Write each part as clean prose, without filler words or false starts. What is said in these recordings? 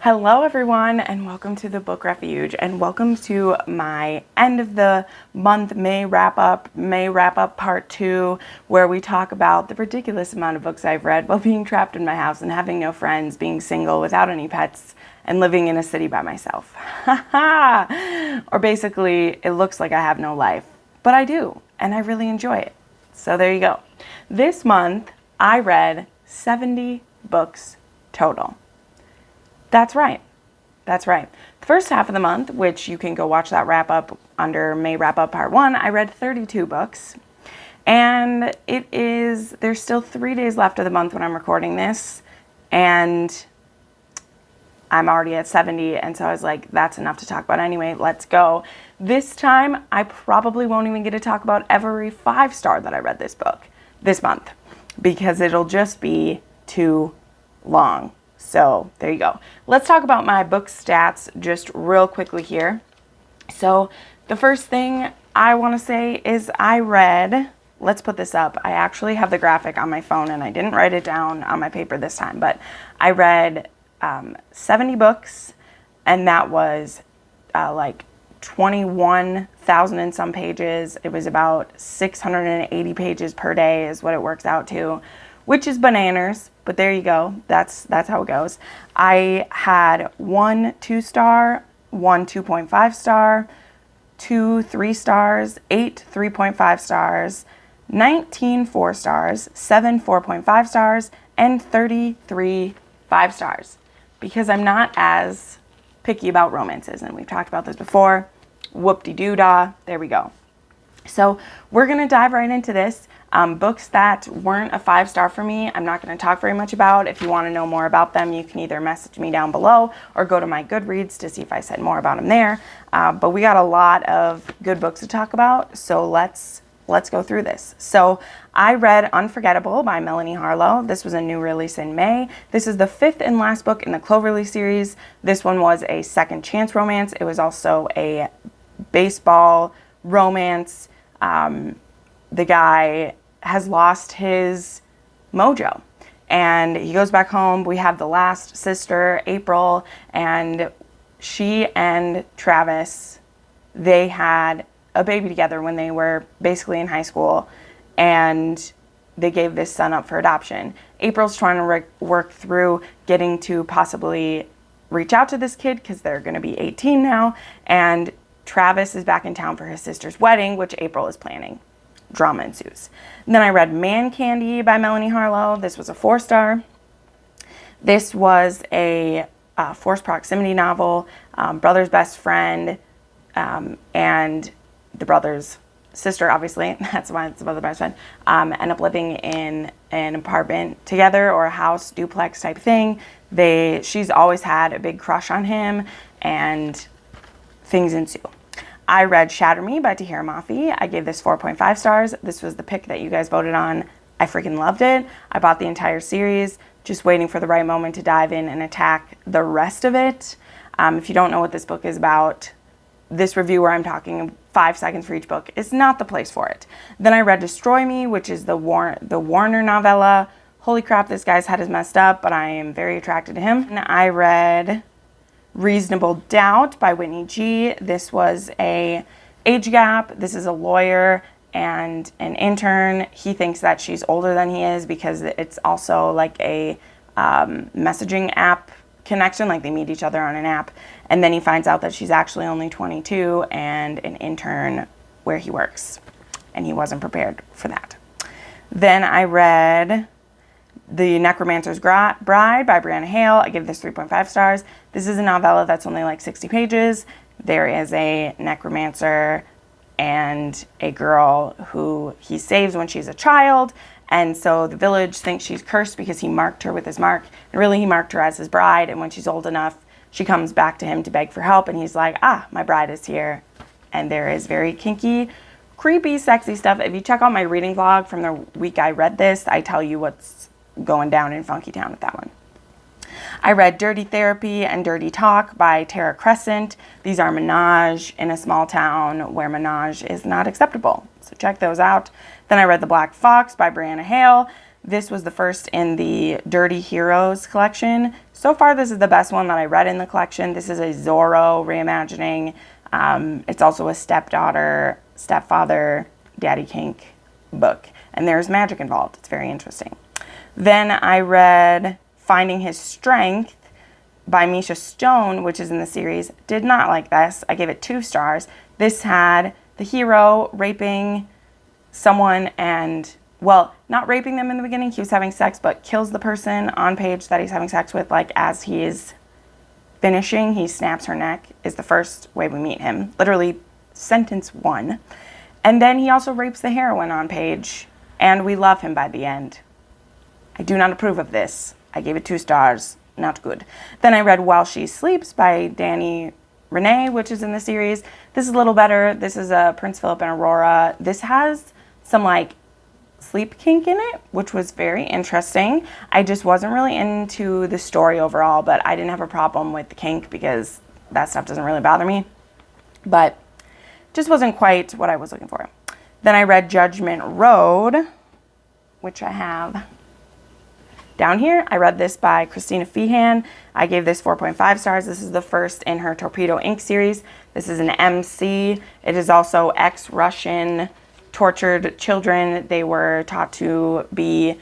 Hello everyone, and welcome to the book Refuge, and welcome to my end of the month May wrap up part 2, where we talk about the ridiculous amount of books I've read while being trapped in my house and having no friends, being single without any pets, and living in a city by myself. Or basically, it looks like I have no life, but I do, and I really enjoy it. So there you go. This month, I read 70 books total. That's right. The first half of the month, which you can go watch that wrap up under May wrap up part 1, I read 32 books. And there's still 3 days left of the month when I'm recording this. And I'm already at 70. And so I was like, that's enough to talk about anyway. Let's go. This time, I probably won't even get to talk about every 5-star that I read this month, because it'll just be too long. So there you go. Let's talk about my book stats just real quickly here. So the first thing I want to say is let's put this up. I actually have the graphic on my phone and I didn't write it down on my paper this time, but I read 70 books, and that was like 21,000 and some pages. It was about 680 pages per day is what it works out to, which is bananas, but there you go. That's how it goes. I had 1 2-star, 1 2.5 star, 2 3 stars, 8 3.5 stars, 19 4 stars, 7 4.5 stars, and 33 5 stars, because I'm not as picky about romances, and we've talked about this before. Whoop-de-doo-dah, there we go. So we're going to dive right into this. Books that weren't a 5-star for me, I'm not going to talk very much about. If you want to know more about them, you can either message me down below or go to my Goodreads to see if I said more about them there. But we got a lot of good books to talk about, so let's go through this. So I read Unforgettable by Melanie Harlow. This was a new release in May. This is the 5th and last book in the Cloverleaf series. This one was a second chance romance. It was also a baseball romance. The guy has lost his mojo and he goes back home. We have the last sister, April, and she and Travis, they had a baby together when they were basically in high school, and they gave this son up for adoption. April's trying to work through getting to possibly reach out to this kid because they're going to be 18 now, and Travis is back in town for his sister's wedding, which April is planning. Drama ensues. And then I read Man Candy by Melanie Harlow. This was a 4-star. This was a forced proximity novel. Brother's best friend and the brother's sister, obviously, that's why it's the brother's best friend, end up living in an apartment together, or a house duplex type thing. She's always had a big crush on him, and things ensue. I read Shatter Me by Mafia. I gave this 4.5 stars. This was the pick that you guys voted on. I freaking loved it. I bought the entire series, just waiting for the right moment to dive in and attack the rest of it. If you don't know what this book is about, this review where I'm talking 5 seconds for each book is not the place for it. Then I read Destroy Me, which is the Warner novella. Holy crap, this guy's head is messed up, but I am very attracted to him. And I read Reasonable Doubt by Whitney G. This was a age gap. This is a lawyer and an intern. He thinks that she's older than he is because it's also like a messaging app connection, like they meet each other on an app. And then he finds out that she's actually only 22 and an intern where he works. And he wasn't prepared for that. Then I read The Necromancer's Bride by Brianna Hale. I give this 3.5 stars. This is a novella that's only like 60 pages. There is a necromancer and a girl who he saves when she's a child. And so the village thinks she's cursed because he marked her with his mark. And really, he marked her as his bride. And when she's old enough, she comes back to him to beg for help. And he's like, my bride is here. And there is very kinky, creepy, sexy stuff. If you check out my reading vlog from the week I read this, I tell you what's going down in Funky Town with that one. I read Dirty Therapy and Dirty Talk by Tara Crescent. These are menage in a small town where menage is not acceptable. So check those out. Then I read The Black Fox by Brianna Hale. This was the first in the Dirty Heroes collection. so far this is the best one that I read in the collection. This is a Zorro reimagining. It's also a stepdaughter, stepfather, daddy kink book. And there's magic involved. It's very interesting. Then I read Finding His Strength by Misha Stone, which is in the series. Did not like this. I gave it 2 stars. This had the hero raping someone and, well, not raping them in the beginning. He was having sex, but kills the person on page that he's having sex with, like as he's finishing. He snaps her neck is the first way we meet him. Literally sentence 1. And then he also rapes the heroine on page, and we love him by the end. I do not approve of this. I gave it 2 stars. Not good. Then I read While She Sleeps by Danny Renee, which is in the series. This is a little better. This is a Prince Philip and Aurora. This has some like sleep kink in it, which was very interesting. I just wasn't really into the story overall, but I didn't have a problem with the kink because that stuff doesn't really bother me. But just wasn't quite what I was looking for. Then I read Judgment Road, which I have down here. I read this by Christina Feehan. I gave this 4.5 stars. This is the first in her Torpedo Inc. series. This is an MC. It is also ex-Russian tortured children. They were taught to be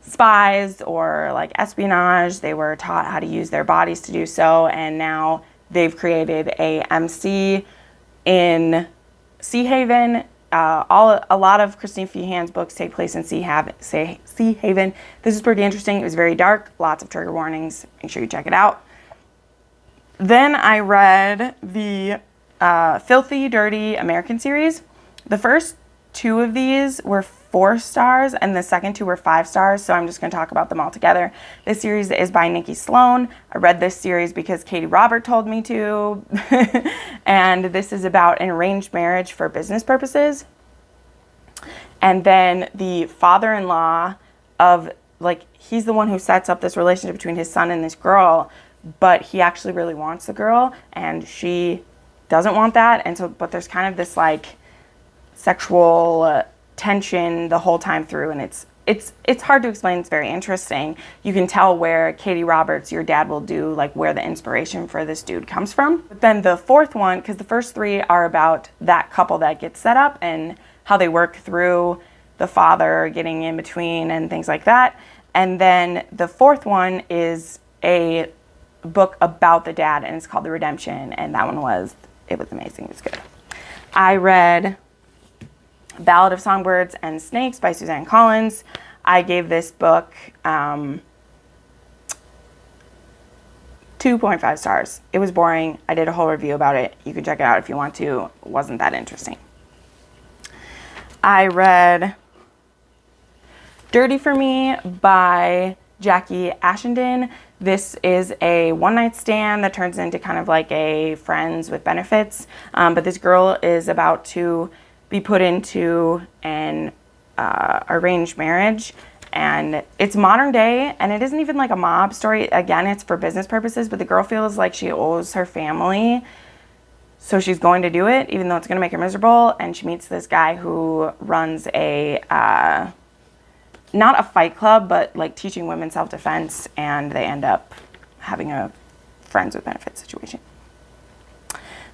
spies or like espionage. They were taught how to use their bodies to do so. And now they've created a MC in Sea Haven. A lot of Christine Feehan's books take place in Sea Haven. This is pretty interesting. It was very dark, lots of trigger warnings. Make sure you check it out. Then I read the Filthy Dirty American series. The first 2 of these were 4 stars, and the second 2 were 5 stars, so I'm just going to talk about them all together. This series is by Nikki Sloan. I read this series because Katie Robert told me to, and this is about an arranged marriage for business purposes. And then the father-in-law of, like, he's the one who sets up this relationship between his son and this girl, but he actually really wants the girl, and she doesn't want that, and so, but there's kind of this, like, sexual tension the whole time through, and it's hard to explain. It's very interesting. You can tell where Katie Roberts, your dad will do, like where the inspiration for this dude comes from. But then the 4th one, because the first 3 are about that couple that gets set up and how they work through the father getting in between and things like that. And then the 4th one is a book about the dad, and it's called The Redemption, and that one was amazing. It was good. I read Ballad of Songbirds and Snakes by Suzanne Collins. I gave this book 2.5 stars. It was boring. I did a whole review about it. You can check it out if you want to. It wasn't that interesting. I read Dirty for Me by Jackie Ashenden. This is a one-night stand that turns into kind of like a friends with benefits. But this girl is about to be put into an arranged marriage, and it's modern day, and it isn't even like a mob story. Again, it's for business purposes, but the girl feels like she owes her family, so she's going to do it even though it's going to make her miserable. And she meets this guy who runs a not a fight club, but like teaching women self-defense, and they end up having a friends with benefits situation.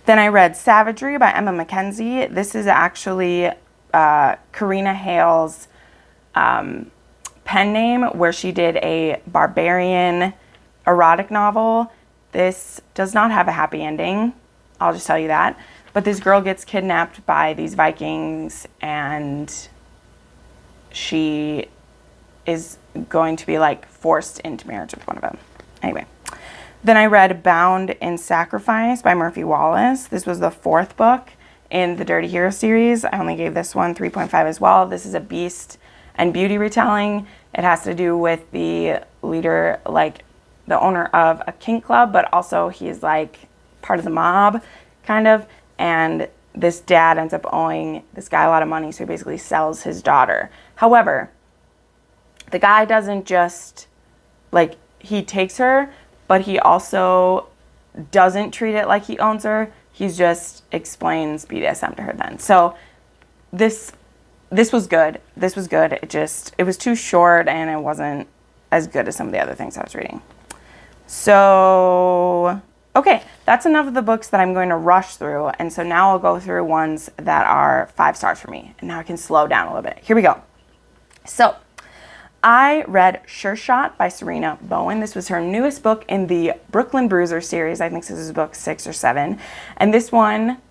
Then I read Savagery by Emma Mackenzie. This is actually Karina Hale's pen name, where she did a barbarian erotic novel. This does not have a happy ending. I'll just tell you that. But this girl gets kidnapped by these Vikings, and she is going to be like forced into marriage with one of them. Anyway. Then I read Bound in Sacrifice by Murphy Wallace. This was the 4th book in the Dirty Hero series. I only gave this one 3.5 as well. This is a Beast and Beauty retelling. It has to do with the leader, like the owner of a kink club, but also he's like part of the mob, kind of. And this dad ends up owing this guy a lot of money, so he basically sells his daughter. However, the guy doesn't just, like, he takes her, but he also doesn't treat it like he owns her. He just explains BDSM to her then. So this was good. This was good. It was too short, and it wasn't as good as some of the other things I was reading. So, okay, that's enough of the books that I'm going to rush through. And so now I'll go through ones that are 5 stars for me. And now I can slow down a little bit. Here we go. So, I read Sure Shot by Serena Bowen. This was her newest book in the Brooklyn Bruiser series. I think this is book 6 or 7. And this one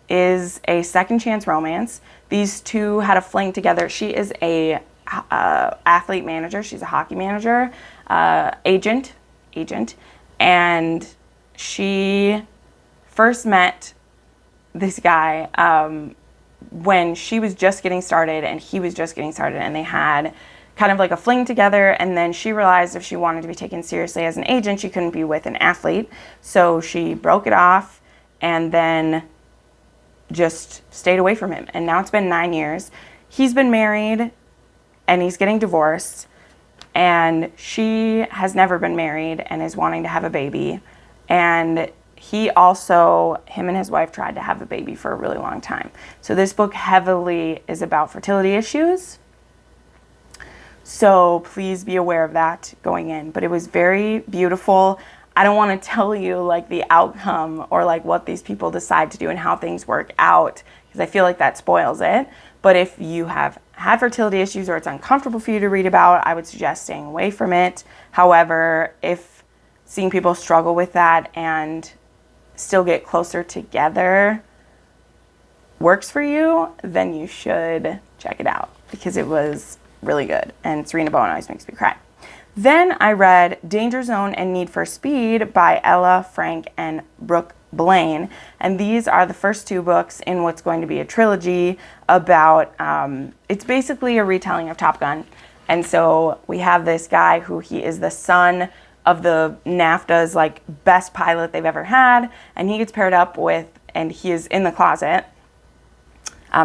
is a second chance romance. These two had a fling together. She is a athlete manager. She's a hockey manager, agent, and she first met this guy when she was just getting started and he was just getting started, and they had kind of like a fling together. And then she realized if she wanted to be taken seriously as an agent, she couldn't be with an athlete, so she broke it off and then just stayed away from him. And now it's been 9 years. He's been married and he's getting divorced, and she has never been married and is wanting to have a baby. And him and his wife tried to have a baby for a really long time. So this book heavily is about fertility issues. So please be aware of that going in. But it was very beautiful. I don't want to tell you like the outcome or like what these people decide to do and how things work out, because I feel like that spoils it. But if you have had fertility issues or it's uncomfortable for you to read about, I would suggest staying away from it. However, if seeing people struggle with that and still get closer together works for you, then you should check it out, because it was really good. And Serena Bowen always makes me cry. Then I read Danger Zone and Need for Speed by Ella Frank and Brooke Blaine. And these are the first 2 books in what's going to be a trilogy about, it's basically a retelling of Top Gun. And so we have this guy who he is the son of the NAFTA's like best pilot they've ever had. And he gets paired up with, and he is in the closet.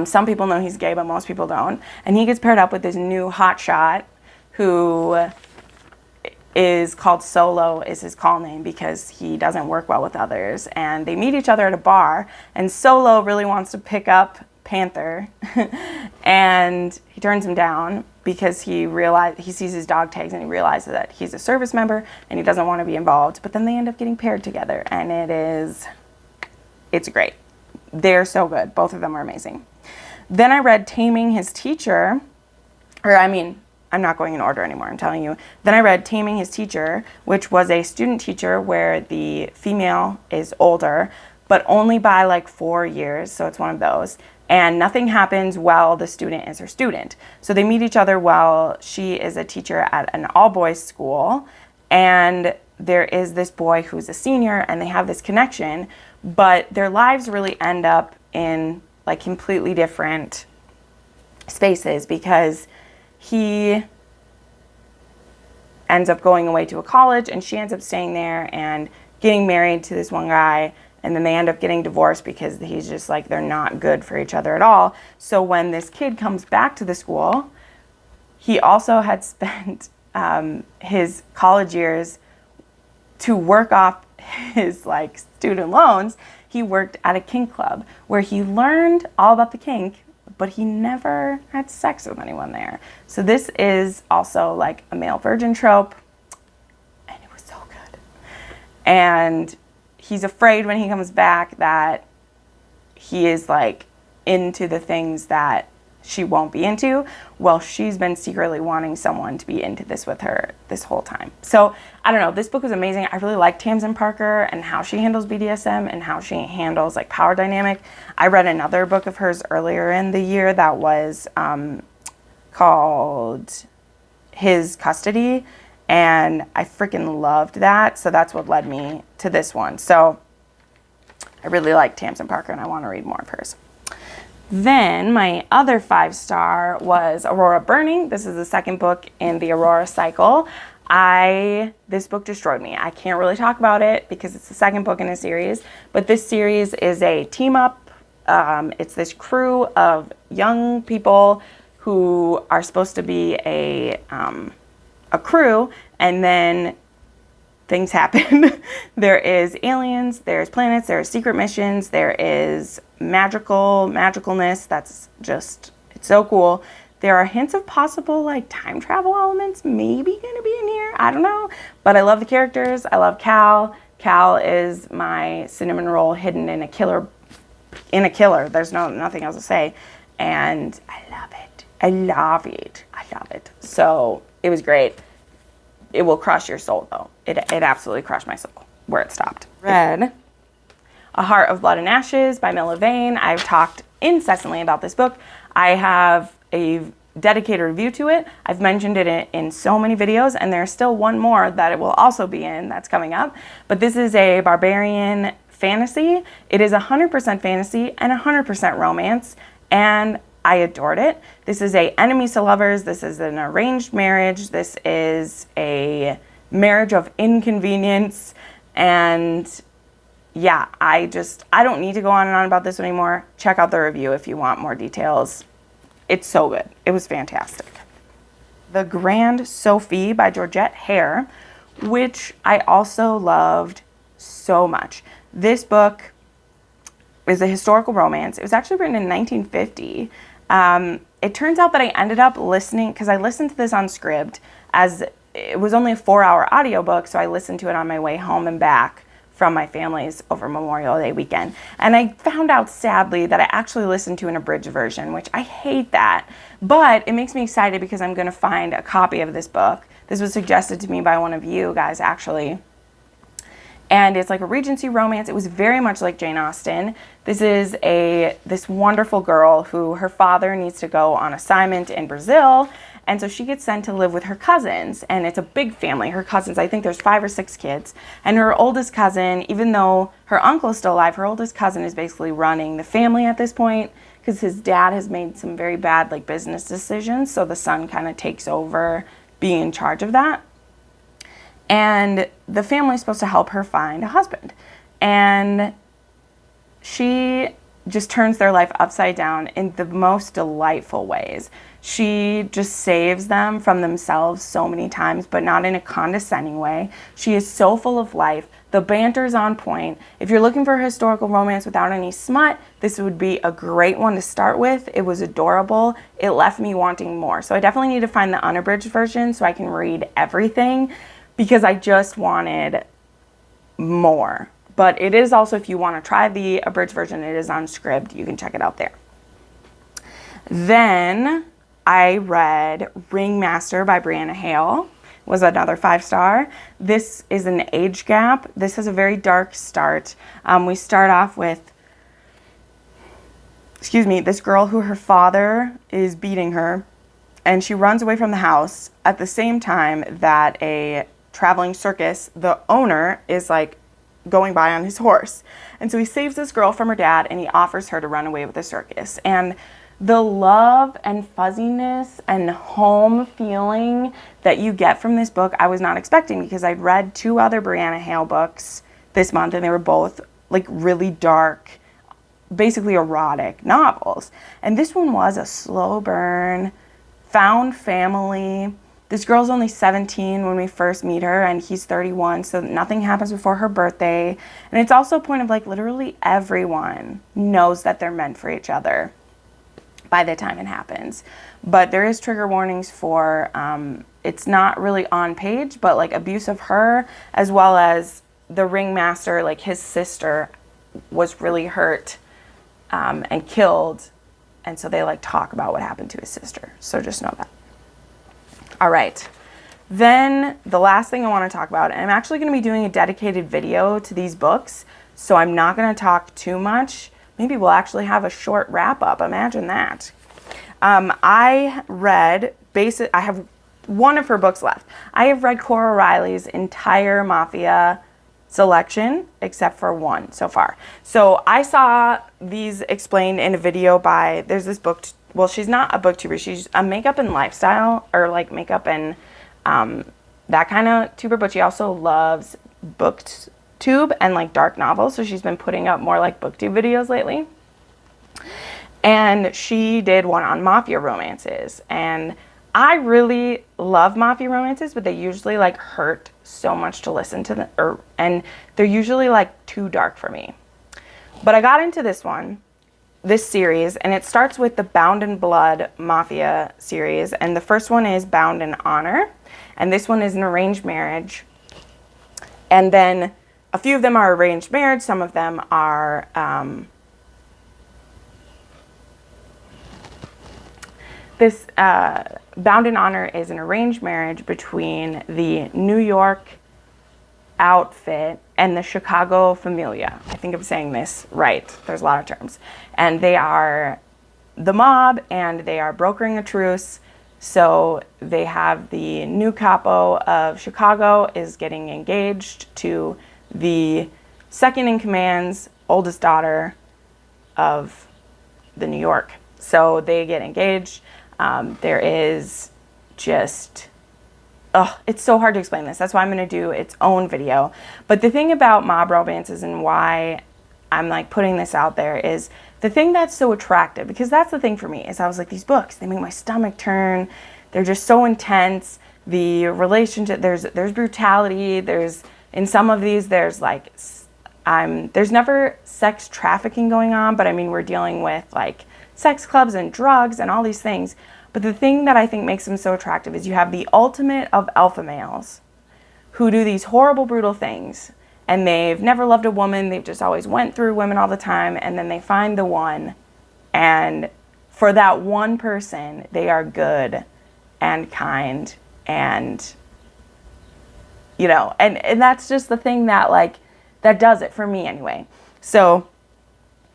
Some people know he's gay, but most people don't. And he gets paired up with this new hotshot who is called Solo, is his call name, because he doesn't work well with others. And they meet each other at a bar, and Solo really wants to pick up Panther and he turns him down because he sees his dog tags and he realizes that he's a service member and he doesn't want to be involved. But then they end up getting paired together, and it's great. They're so good. Both of them are amazing. Then I read Taming His Teacher, I'm not going in order anymore, I'm telling you. Then I read Taming His Teacher, which was a student teacher where the female is older, but only by like 4 years, so it's one of those. And nothing happens while the student is her student. So they meet each other while she is a teacher at an all-boys school, and there is this boy who's a senior, and they have this connection, but their lives really end up in like completely different spaces, because he ends up going away to a college and she ends up staying there and getting married to this one guy, and then they end up getting divorced because he's just like, they're not good for each other at all. So when this kid comes back to the school, he also had spent his college years to work off his like student loans. He worked at a kink club where he learned all about the kink, but he never had sex with anyone there. So this is also like a male virgin trope, and it was so good. And he's afraid when he comes back that he is like into the things that she won't be into. Well, she's been secretly wanting someone to be into this with her this whole time. So I don't know, this book was amazing. I really like Tamsin Parker and how she handles BDSM and how she handles like power dynamic. I read another book of hers earlier in the year that was called His Custody, and I freaking loved that. So that's what led me to this one. So I really like Tamsin Parker and I want to read more of hers. Then my other 5-star was Aurora Burning. This is the second book in the Aurora cycle. This book destroyed me. I can't really talk about it because it's the second book in a series, but this series is a team up. It's this crew of young people who are supposed to be a crew, and then things happen. There is aliens, there's planets, there's secret missions, there is magicalness. That's just, it's so cool. There are hints of possible like time travel elements maybe gonna be in here. I don't know. But I love the characters. I love Cal. Cal is my cinnamon roll hidden in a killer. There's nothing else to say. And I love it. I love it. I love it. So it was great. It will crush your soul though. It absolutely crushed my soul where it stopped. Read A Heart of Blood and Ashes by Mila Vane. I've talked incessantly about this book. I have a dedicated review to it. I've mentioned it in so many videos, and there's still one more that it will also be in that's coming up. But this is a barbarian fantasy. It is 100% fantasy and 100% romance, and I adored it. This is a enemies to lovers. This is an arranged marriage. This is a marriage of inconvenience. And yeah, I don't need to go on and on about this anymore. Check out the review if you want more details. It's so good. It was fantastic. The Grand Sophie by Georgette Hare, which I also loved so much. This book is a historical romance. It was actually written in 1950. It turns out that I ended up listening, because I listened to this on Scribd, as it was only a 4-hour audiobook, so I listened to it on my way home and back from my family's over Memorial Day weekend. And I found out, sadly, that I actually listened to an abridged version, which I hate that. But it makes me excited because I'm going to find a copy of this book. This was suggested to me by one of you guys, actually. And it's like a Regency romance. It was very much like Jane Austen. This is this wonderful girl who her father needs to go on assignment in Brazil. And so she gets sent to live with her cousins, and it's a big family. Her cousins, I think there's 5 or 6 kids. And her oldest cousin, even though her uncle is still alive, her oldest cousin is basically running the family at this point because his dad has made some very bad like business decisions. So the son kind of takes over being in charge of that. And the family's supposed to help her find a husband. And she just turns their life upside down in the most delightful ways. She just saves them from themselves so many times, but not in a condescending way. She is so full of life. The banter's on point. If you're looking for a historical romance without any smut, this would be a great one to start with. It was adorable. It left me wanting more. So I definitely need to find the unabridged version so I can read everything, because I just wanted more. But it is also, if you want to try the abridged version, it is on Scribd. You can check it out there. Then I read Ringmaster by Brianna Hale. Was another 5-star. This is an age gap. This has a very dark start. We start off with, this girl who her father is beating her, and she runs away from the house at the same time that a traveling circus, the owner, is like going by on his horse. And so he saves this girl from her dad, and he offers her to run away with the circus. And the love and fuzziness and home feeling that you get from this book, I was not expecting, because I'd read 2 other Brianna Hale books this month, and they were both like really dark, basically erotic novels. And this one was a slow burn, found family. This girl's only 17 when we first meet her, and he's 31, so nothing happens before her birthday. And it's also a point of like literally everyone knows that they're meant for each other by the time it happens. But there is trigger warnings for, it's not really on page, but like abuse of her, as well as the ringmaster, like his sister was really hurt and killed. And so they like talk about what happened to his sister. So just know that. All right, then the last thing I want to talk about, and I'm actually going to be doing a dedicated video to these books, so I'm not going to talk too much. Maybe we'll actually have a short wrap up. Imagine that. I have one of her books left. I have read Cora Riley's entire Mafia selection, except for one so far. So I saw these explained in a video by, there's this book, well, she's not a booktuber, she's a makeup and lifestyle, or like makeup and that kind of tuber, but she also loves Booktube and like dark novels, so she's been putting up more like Booktube videos lately. And she did one on Mafia romances, and I really love Mafia romances, but they usually like hurt so much to listen to them, and they're usually like too dark for me. But I got into this one, this series, and it starts with the Bound in Blood Mafia series, and the first one is Bound in Honor, and this one is an arranged marriage. And then a few of them are arranged marriage, some of them are this Bound in Honor is an arranged marriage between the New York outfit and the Chicago familia. I think I'm saying this right. There's a lot of terms. And they are the mob, and they are brokering a truce. So they have the new capo of Chicago is getting engaged to the second in command's oldest daughter of the New York. So they get engaged. There is just, it's so hard to explain this. That's why I'm going to do its own video. But the thing about mob romances and why I'm like putting this out there is the thing that's so attractive, because that's the thing for me, is I was like, these books, they make my stomach turn. They're just so intense. The relationship, there's brutality. There's, in some of these, there's like, there's never sex trafficking going on, but I mean, we're dealing with like sex clubs and drugs and all these things. But the thing that I think makes them so attractive is you have the ultimate of alpha males who do these horrible, brutal things, and they've never loved a woman. They've just always went through women all the time, and then they find the one, and for that one person, they are good and kind, and, you know, and that's just the thing that, like, that does it for me anyway. So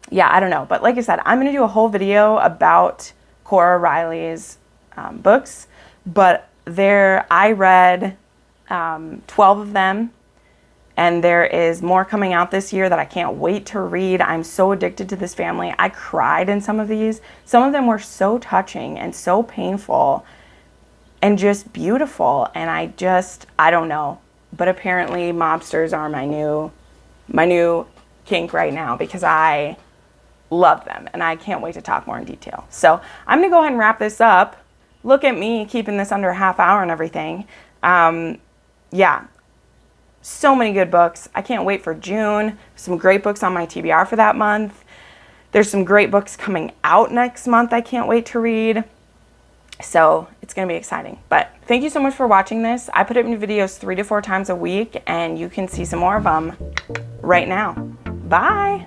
yeah, I don't know. But like I said, I'm going to do a whole video about Cora Riley's books. But I read 12 of them. And there is more coming out this year that I can't wait to read. I'm so addicted to this family. I cried in some of these. Some of them were so touching and so painful and just beautiful. And I don't know. But apparently mobsters are my new kink right now, because I love them and I can't wait to talk more in detail. So I'm gonna go ahead and wrap this up. Look at me keeping this under a half hour and everything. Yeah, so many good books. I can't wait for June. Some great books on my TBR for that month. There's some great books coming out next month I can't wait to read. So it's gonna be exciting. But thank you so much for watching this. I put up new videos 3 to 4 times a week, and you can see some more of them right now. Bye.